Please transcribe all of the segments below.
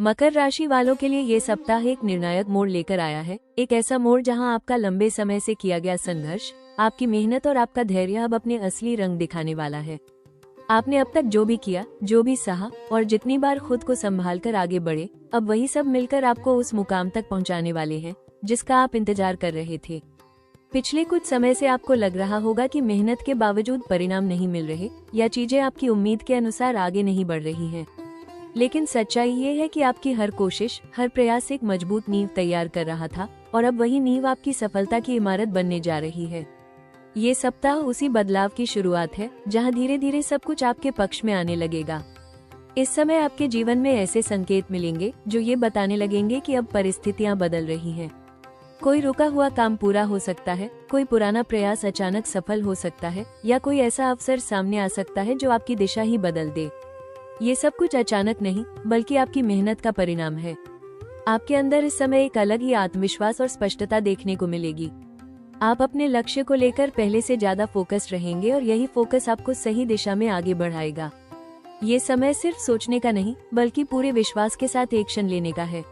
मकर राशि वालों के लिए ये सप्ताह एक निर्णायक मोड़ लेकर आया है। एक ऐसा मोड़ जहां आपका लंबे समय से किया गया संघर्ष, आपकी मेहनत और आपका धैर्य अब अपने असली रंग दिखाने वाला है। आपने अब तक जो भी किया, जो भी सहा और जितनी बार खुद को संभाल कर आगे बढ़े, अब वही सब मिलकर आपको उस मुकाम तक पहुंचाने वाले हैं जिसका आप इंतजार कर रहे थे। पिछले कुछ समय से आपको लग रहा होगा कि मेहनत के बावजूद परिणाम नहीं मिल रहे या चीजें आपकी उम्मीद के अनुसार आगे नहीं बढ़ रही हैं। लेकिन सच्चाई ये है कि आपकी हर कोशिश, हर प्रयास एक मजबूत नींव तैयार कर रहा था और अब वही नींव आपकी सफलता की इमारत बनने जा रही है। ये सप्ताह उसी बदलाव की शुरुआत है जहां धीरे धीरे सब कुछ आपके पक्ष में आने लगेगा। इस समय आपके जीवन में ऐसे संकेत मिलेंगे जो ये बताने लगेंगे कि अब परिस्थितियां बदल रही हैं। कोई रुका हुआ काम पूरा हो सकता है, कोई पुराना प्रयास अचानक सफल हो सकता है या कोई ऐसा अवसर सामने आ सकता है जो आपकी दिशा ही बदल दे। ये सब कुछ अचानक नहीं, बल्कि आपकी मेहनत का परिणाम है। आपके अंदर इस समय एक अलग ही आत्मविश्वास और स्पष्टता देखने को मिलेगी। आप अपने लक्ष्य को लेकर पहले से ज्यादा फोकस्ड रहेंगे और यही फोकस आपको सही दिशा में आगे बढ़ाएगा। ये समय सिर्फ सोचने का नहीं, बल्कि पूरे विश्वास के साथ एक्शन लेने का है।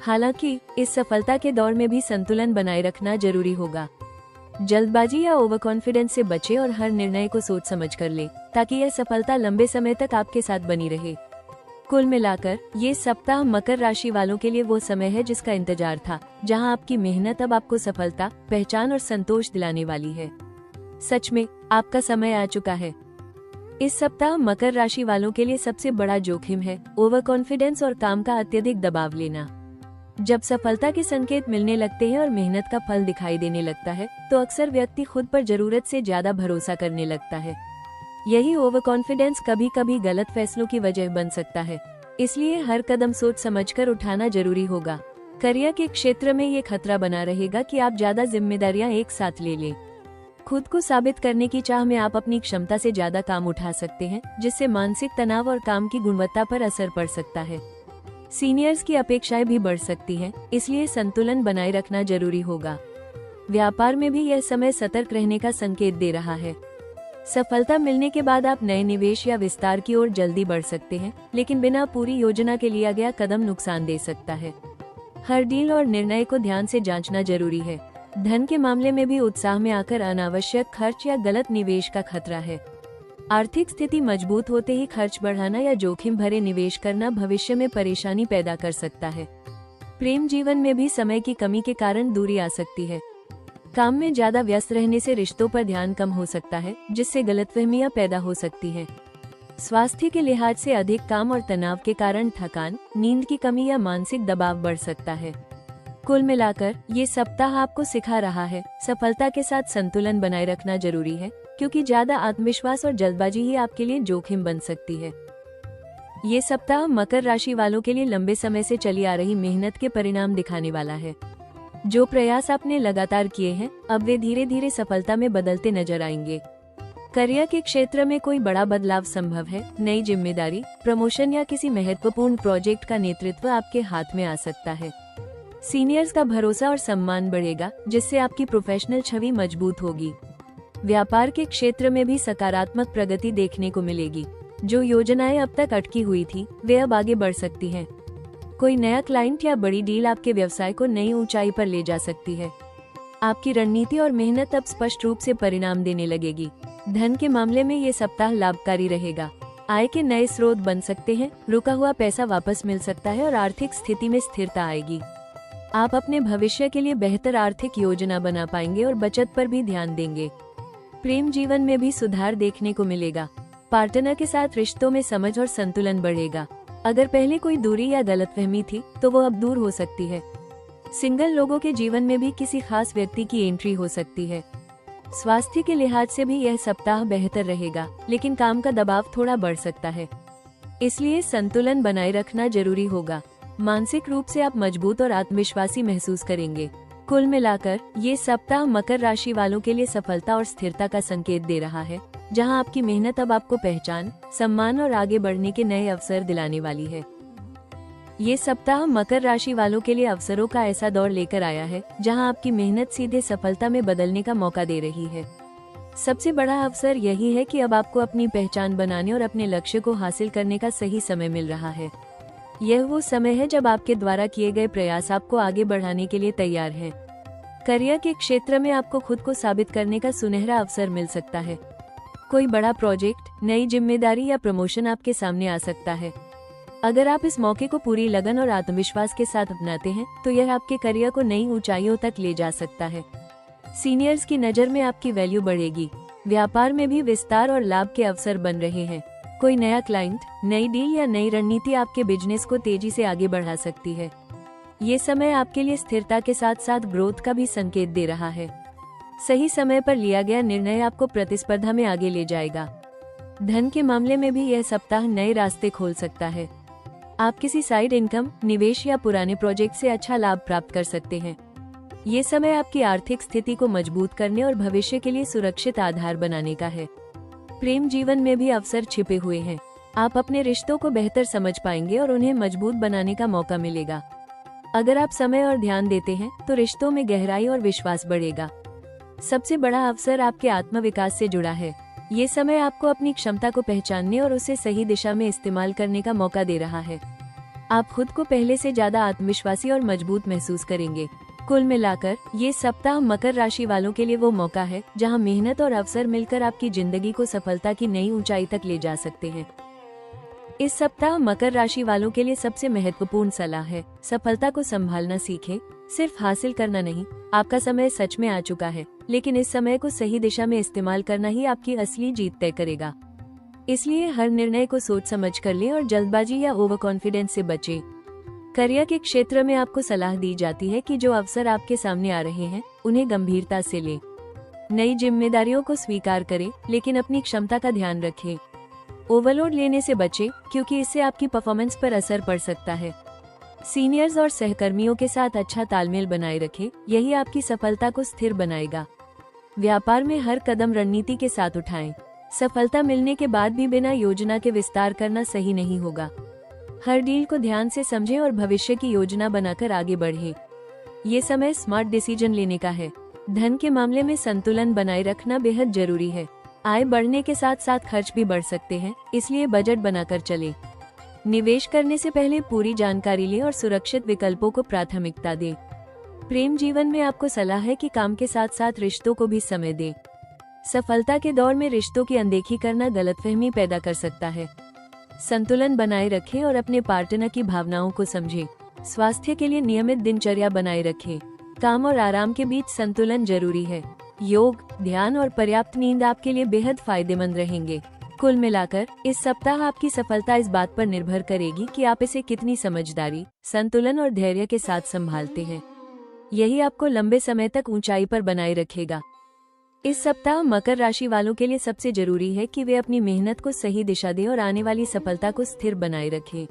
हालांकि इस सफलता के दौर में भी संतुलन बनाए रखना जरूरी होगा। जल्दबाजी या ओवर कॉन्फिडेंस से बचे और हर निर्णय को सोच समझ कर ले, ताकि यह सफलता लंबे समय तक आपके साथ बनी रहे। कुल मिलाकर ये सप्ताह मकर राशि वालों के लिए वो समय है जिसका इंतजार था, जहां आपकी मेहनत अब आपको सफलता, पहचान और संतोष दिलाने वाली है। सच में आपका समय आ चुका है। इस सप्ताह मकर राशि वालों के लिए सबसे बड़ा जोखिम है ओवर कॉन्फिडेंस और काम का अत्यधिक दबाव लेना। जब सफलता के संकेत मिलने लगते हैं और मेहनत का फल दिखाई देने लगता है, तो अक्सर व्यक्ति खुद पर जरूरत से ज्यादा भरोसा करने लगता है। यही ओवर कॉन्फिडेंस कभी कभी गलत फैसलों की वजह बन सकता है। इसलिए हर कदम सोच समझकर उठाना जरूरी होगा। करियर के क्षेत्र में ये खतरा बना रहेगा कि आप ज्यादा जिम्मेदारियां एक साथ ले लें। खुद को साबित करने की चाह में आप अपनी क्षमता से ज्यादा काम उठा सकते हैं, जिससे मानसिक तनाव और काम की गुणवत्ता पर असर पड़ सकता है। सीनियर्स की अपेक्षाएं भी बढ़ सकती हैं, इसलिए संतुलन बनाए रखना जरूरी होगा। व्यापार में भी यह समय सतर्क रहने का संकेत दे रहा है। सफलता मिलने के बाद आप नए निवेश या विस्तार की ओर जल्दी बढ़ सकते हैं, लेकिन बिना पूरी योजना के लिया गया कदम नुकसान दे सकता है। हर डील और निर्णय को ध्यान से जांचना जरूरी है। धन के मामले में भी उत्साह में आकर अनावश्यक खर्च या गलत निवेश का खतरा है। आर्थिक स्थिति मजबूत होते ही खर्च बढ़ाना या जोखिम भरे निवेश करना भविष्य में परेशानी पैदा कर सकता है। प्रेम जीवन में भी समय की कमी के कारण दूरी आ सकती है। काम में ज्यादा व्यस्त रहने से रिश्तों पर ध्यान कम हो सकता है, जिससे गलतफहमियां पैदा हो सकती हैं। स्वास्थ्य के लिहाज से अधिक काम और तनाव के कारण थकान, नींद की कमी या मानसिक दबाव बढ़ सकता है। कुल मिलाकर ये सप्ताह आपको सिखा रहा है, सफलता के साथ संतुलन बनाए रखना जरूरी है, क्योंकि ज्यादा आत्मविश्वास और जल्दबाजी ही आपके लिए जोखिम बन सकती है। ये सप्ताह मकर राशि वालों के लिए लंबे समय से चली आ रही मेहनत के परिणाम दिखाने वाला है। जो प्रयास आपने लगातार किए हैं, अब वे धीरे धीरे सफलता में बदलते नजर आएंगे। करियर के क्षेत्र में कोई बड़ा बदलाव संभव है। नई जिम्मेदारी, प्रमोशन या किसी महत्वपूर्ण प्रोजेक्ट का नेतृत्व आपके हाथ में आ सकता है। सीनियर्स का भरोसा और सम्मान बढ़ेगा, जिससे आपकी प्रोफेशनल छवि मजबूत होगी। व्यापार के क्षेत्र में भी सकारात्मक प्रगति देखने को मिलेगी। जो योजनाएं अब तक अटकी हुई थी, वे अब आगे बढ़ सकती हैं। कोई नया क्लाइंट या बड़ी डील आपके व्यवसाय को नई ऊंचाई पर ले जा सकती है। आपकी रणनीति और मेहनत अब स्पष्ट रूप से परिणाम देने लगेगी। धन के मामले में ये सप्ताह लाभकारी रहेगा। आय के नए स्रोत बन सकते हैं, रुका हुआ पैसा वापस मिल सकता है और आर्थिक स्थिति में स्थिरता आएगी। आप अपने भविष्य के लिए बेहतर आर्थिक योजना बना पाएंगे और बचत पर भी ध्यान देंगे। प्रेम जीवन में भी सुधार देखने को मिलेगा। पार्टनर के साथ रिश्तों में समझ और संतुलन बढ़ेगा। अगर पहले कोई दूरी या गलतफहमी थी, तो वो अब दूर हो सकती है। सिंगल लोगों के जीवन में भी किसी खास व्यक्ति की एंट्री हो सकती है। स्वास्थ्य के लिहाज से भी यह सप्ताह बेहतर रहेगा, लेकिन काम का दबाव थोड़ा बढ़ सकता है। इसलिए संतुलन बनाए रखना जरूरी होगा। मानसिक रूप से आप मजबूत और आत्मविश्वासी महसूस करेंगे। कुल मिलाकर ये सप्ताह मकर राशि वालों के लिए सफलता और स्थिरता का संकेत दे रहा है, जहां आपकी मेहनत अब आपको पहचान, सम्मान और आगे बढ़ने के नए अवसर दिलाने वाली है। ये सप्ताह मकर राशि वालों के लिए अवसरों का ऐसा दौर लेकर आया है, जहां आपकी मेहनत सीधे सफलता में बदलने का मौका दे रही है। सबसे बड़ा अवसर यही है कि अब आपको अपनी पहचान बनाने और अपने लक्ष्य को हासिल करने का सही समय मिल रहा है। यह वो समय है जब आपके द्वारा किए गए प्रयास आपको आगे बढ़ाने के लिए तैयार हैं। करियर के क्षेत्र में आपको खुद को साबित करने का सुनहरा अवसर मिल सकता है। कोई बड़ा प्रोजेक्ट, नई जिम्मेदारी या प्रमोशन आपके सामने आ सकता है। अगर आप इस मौके को पूरी लगन और आत्मविश्वास के साथ अपनाते हैं तो यह आपके करियर को नई ऊंचाइयों तक ले जा सकता है। सीनियर्स की नज़र में आपकी वैल्यू बढ़ेगी। व्यापार में भी विस्तार और लाभ के अवसर बन रहे हैं। कोई नया क्लाइंट, नई डील या नई रणनीति आपके बिजनेस को तेजी से आगे बढ़ा सकती है। ये समय आपके लिए स्थिरता के साथ साथ ग्रोथ का भी संकेत दे रहा है। सही समय पर लिया गया निर्णय आपको प्रतिस्पर्धा में आगे ले जाएगा। धन के मामले में भी यह सप्ताह नए रास्ते खोल सकता है। आप किसी साइड इनकम, निवेश या पुराने प्रोजेक्ट से अच्छा लाभ प्राप्त कर सकते हैं। ये समय आपकी आर्थिक स्थिति को मजबूत करने और भविष्य के लिए सुरक्षित आधार बनाने का है। प्रेम जीवन में भी अवसर छिपे हुए हैं। आप अपने रिश्तों को बेहतर समझ पाएंगे और उन्हें मजबूत बनाने का मौका मिलेगा। अगर आप समय और ध्यान देते हैं तो रिश्तों में गहराई और विश्वास बढ़ेगा। सबसे बड़ा अवसर आपके आत्मविकास से जुड़ा है। ये समय आपको अपनी क्षमता को पहचानने और उसे सही दिशा में इस्तेमाल करने का मौका दे रहा है। आप खुद को पहले से ज्यादा आत्मविश्वासी और मजबूत महसूस करेंगे। कुल मिलाकर ये सप्ताह मकर राशि वालों के लिए वो मौका है जहां मेहनत और अवसर मिलकर आपकी जिंदगी को सफलता की नई ऊंचाई तक ले जा सकते हैं। इस सप्ताह मकर राशि वालों के लिए सबसे महत्वपूर्ण सलाह है, सफलता को संभालना सीखें, सिर्फ हासिल करना नहीं। आपका समय सच में आ चुका है, लेकिन इस समय को सही दिशा में इस्तेमाल करना ही आपकी असली जीत तय करेगा। इसलिए हर निर्णय को सोच समझ कर लें और जल्दबाजी या ओवर कॉन्फिडेंस से बचें। करियर के क्षेत्र में आपको सलाह दी जाती है कि जो अवसर आपके सामने आ रहे हैं उन्हें गंभीरता से लें। नई जिम्मेदारियों को स्वीकार करें, लेकिन अपनी क्षमता का ध्यान रखें। ओवरलोड लेने से बचें, क्योंकि इससे आपकी परफॉर्मेंस पर असर पड़ सकता है। सीनियर्स और सहकर्मियों के साथ अच्छा तालमेल बनाए रखें, यही आपकी सफलता को स्थिर बनाएगा। व्यापार में हर कदम रणनीति के साथ उठाएं। सफलता मिलने के बाद भी बिना योजना के विस्तार करना सही नहीं होगा। हर डील को ध्यान से समझें और भविष्य की योजना बनाकर आगे बढ़ें। ये समय स्मार्ट डिसीजन लेने का है। धन के मामले में संतुलन बनाए रखना बेहद जरूरी है। आय बढ़ने के साथ साथ खर्च भी बढ़ सकते हैं, इसलिए बजट बनाकर चलें। निवेश करने से पहले पूरी जानकारी लें और सुरक्षित विकल्पों को प्राथमिकता दें। प्रेम जीवन में आपको सलाह है कि काम के साथ साथ रिश्तों को भी समय दें। सफलता के दौर में रिश्तों की अनदेखी करना गलतफहमी पैदा कर सकता है। संतुलन बनाए रखें और अपने पार्टनर की भावनाओं को समझें। स्वास्थ्य के लिए नियमित दिनचर्या बनाए रखें। काम और आराम के बीच संतुलन जरूरी है। योग, ध्यान और पर्याप्त नींद आपके लिए बेहद फायदेमंद रहेंगे। कुल मिलाकर इस सप्ताह आपकी सफलता इस बात पर निर्भर करेगी कि आप इसे कितनी समझदारी, संतुलन और धैर्य के साथ संभालते हैं। यही आपको लंबे समय तक ऊंचाई पर बनाए रखेगा। इस सप्ताह मकर राशि वालों के लिए सबसे जरूरी है कि वे अपनी मेहनत को सही दिशा दें और आने वाली सफलता को स्थिर बनाए रखें।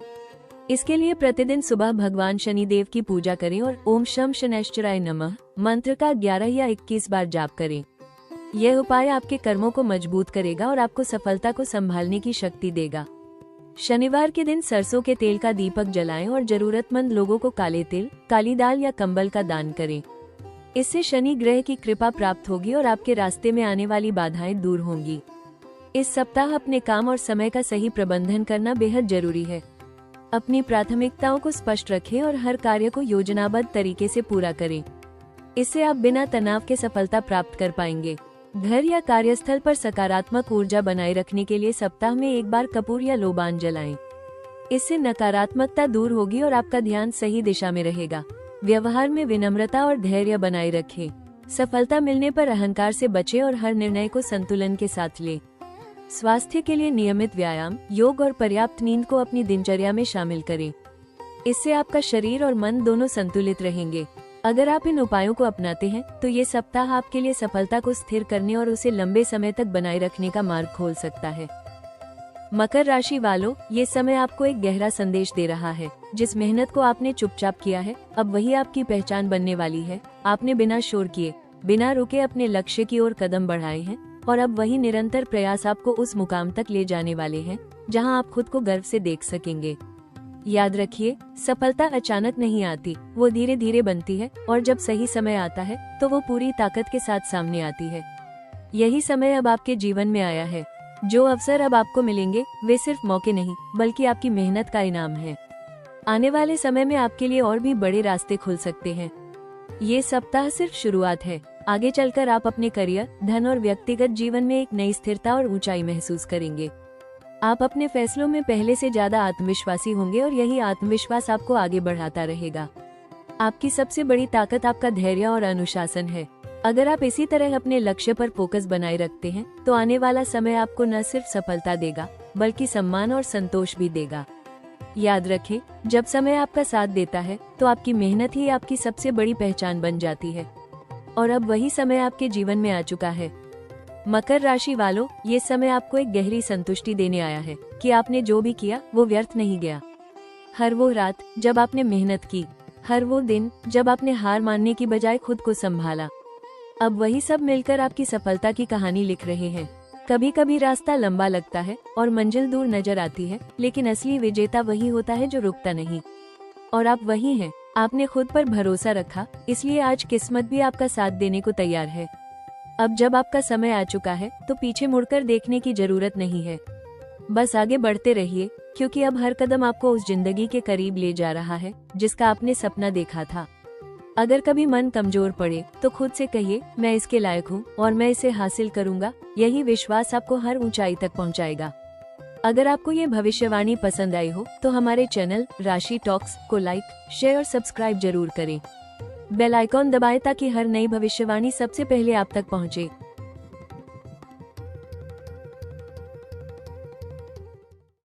इसके लिए प्रतिदिन सुबह भगवान शनि देव की पूजा करें और ओम शम शनैश्चराय नमः मंत्र का 11 या 21 बार जाप करें। यह उपाय आपके कर्मों को मजबूत करेगा और आपको सफलता को संभालने की शक्ति देगा। शनिवार के दिन सरसों के तेल का दीपक जलाएं और जरूरतमंद लोगों को काले तिल, काली दाल या कंबल का दान करें। इससे शनि ग्रह की कृपा प्राप्त होगी और आपके रास्ते में आने वाली बाधाएं दूर होंगी। इस सप्ताह अपने काम और समय का सही प्रबंधन करना बेहद जरूरी है। अपनी प्राथमिकताओं को स्पष्ट रखें और हर कार्य को योजनाबद्ध तरीके से पूरा करें। इससे आप बिना तनाव के सफलता प्राप्त कर पाएंगे। घर या कार्यस्थल पर सकारात्मक ऊर्जा बनाए रखने के लिए सप्ताह में एक बार कपूर या लोबान जलाएं। इससे नकारात्मकता दूर होगी और आपका ध्यान सही दिशा में रहेगा। व्यवहार में विनम्रता और धैर्य बनाए रखें। सफलता मिलने पर अहंकार से बचें और हर निर्णय को संतुलन के साथ लें। स्वास्थ्य के लिए नियमित व्यायाम, योग और पर्याप्त नींद को अपनी दिनचर्या में शामिल करें। इससे आपका शरीर और मन दोनों संतुलित रहेंगे। अगर आप इन उपायों को अपनाते हैं तो ये सप्ताह आपके लिए सफलता को स्थिर करने और उसे लंबे समय तक बनाए रखने का मार्ग खोल सकता है। मकर राशि वालों, ये समय आपको एक गहरा संदेश दे रहा है। जिस मेहनत को आपने चुपचाप किया है, अब वही आपकी पहचान बनने वाली है। आपने बिना शोर किए, बिना रुके अपने लक्ष्य की ओर कदम बढ़ाए हैं और अब वही निरंतर प्रयास आपको उस मुकाम तक ले जाने वाले हैं जहां आप खुद को गर्व से देख सकेंगे। याद रखिए, सफलता अचानक नहीं आती, वो धीरे धीरे बनती है और जब सही समय आता है तो वो पूरी ताकत के साथ सामने आती है। यही समय अब आपके जीवन में आया है। जो अवसर अब आपको मिलेंगे वे सिर्फ मौके नहीं, बल्कि आपकी मेहनत का इनाम है। आने वाले समय में आपके लिए और भी बड़े रास्ते खुल सकते हैं। ये सप्ताह सिर्फ शुरुआत है। आगे चलकर आप अपने करियर, धन और व्यक्तिगत जीवन में एक नई स्थिरता और ऊंचाई महसूस करेंगे। आप अपने फैसलों में पहले से ज्यादा आत्मविश्वासी होंगे और यही आत्मविश्वास आपको आगे बढ़ाता रहेगा। आपकी सबसे बड़ी ताकत आपका धैर्य और अनुशासन है। अगर आप इसी तरह अपने लक्ष्य पर फोकस बनाए रखते हैं तो आने वाला समय आपको न सिर्फ सफलता देगा बल्कि सम्मान और संतोष भी देगा। याद रखें, जब समय आपका साथ देता है तो आपकी मेहनत ही आपकी सबसे बड़ी पहचान बन जाती है। और अब वही समय आपके जीवन में आ चुका है। मकर राशि वालों, ये समय आपको एक गहरी संतुष्टि देने आया है कि आपने जो भी किया वो व्यर्थ नहीं गया। हर वो रात जब आपने मेहनत की, हर वो दिन जब आपने हार मानने की बजाय खुद को संभाला, अब वही सब मिलकर आपकी सफलता की कहानी लिख रहे हैं। कभी कभी रास्ता लंबा लगता है और मंजिल दूर नजर आती है, लेकिन असली विजेता वही होता है जो रुकता नहीं। और आप वही हैं। आपने खुद पर भरोसा रखा, इसलिए आज किस्मत भी आपका साथ देने को तैयार है। अब जब आपका समय आ चुका है तो पीछे मुड़कर देखने की जरूरत नहीं है। बस आगे बढ़ते रहिए, क्योंकि अब हर कदम आपको उस जिंदगी के करीब ले जा रहा है जिसका आपने सपना देखा था। अगर कभी मन कमजोर पड़े तो खुद से कहिए, मैं इसके लायक हूँ और मैं इसे हासिल करूंगा। यही विश्वास आपको हर ऊंचाई तक पहुँचाएगा। अगर आपको ये भविष्यवाणी पसंद आई हो तो हमारे चैनल राशि टॉक्स को लाइक, शेयर और सब्सक्राइब जरूर करें। बेल आइकॉन दबाएं ताकि हर नई भविष्यवाणी सबसे पहले आप तक पहुँचे।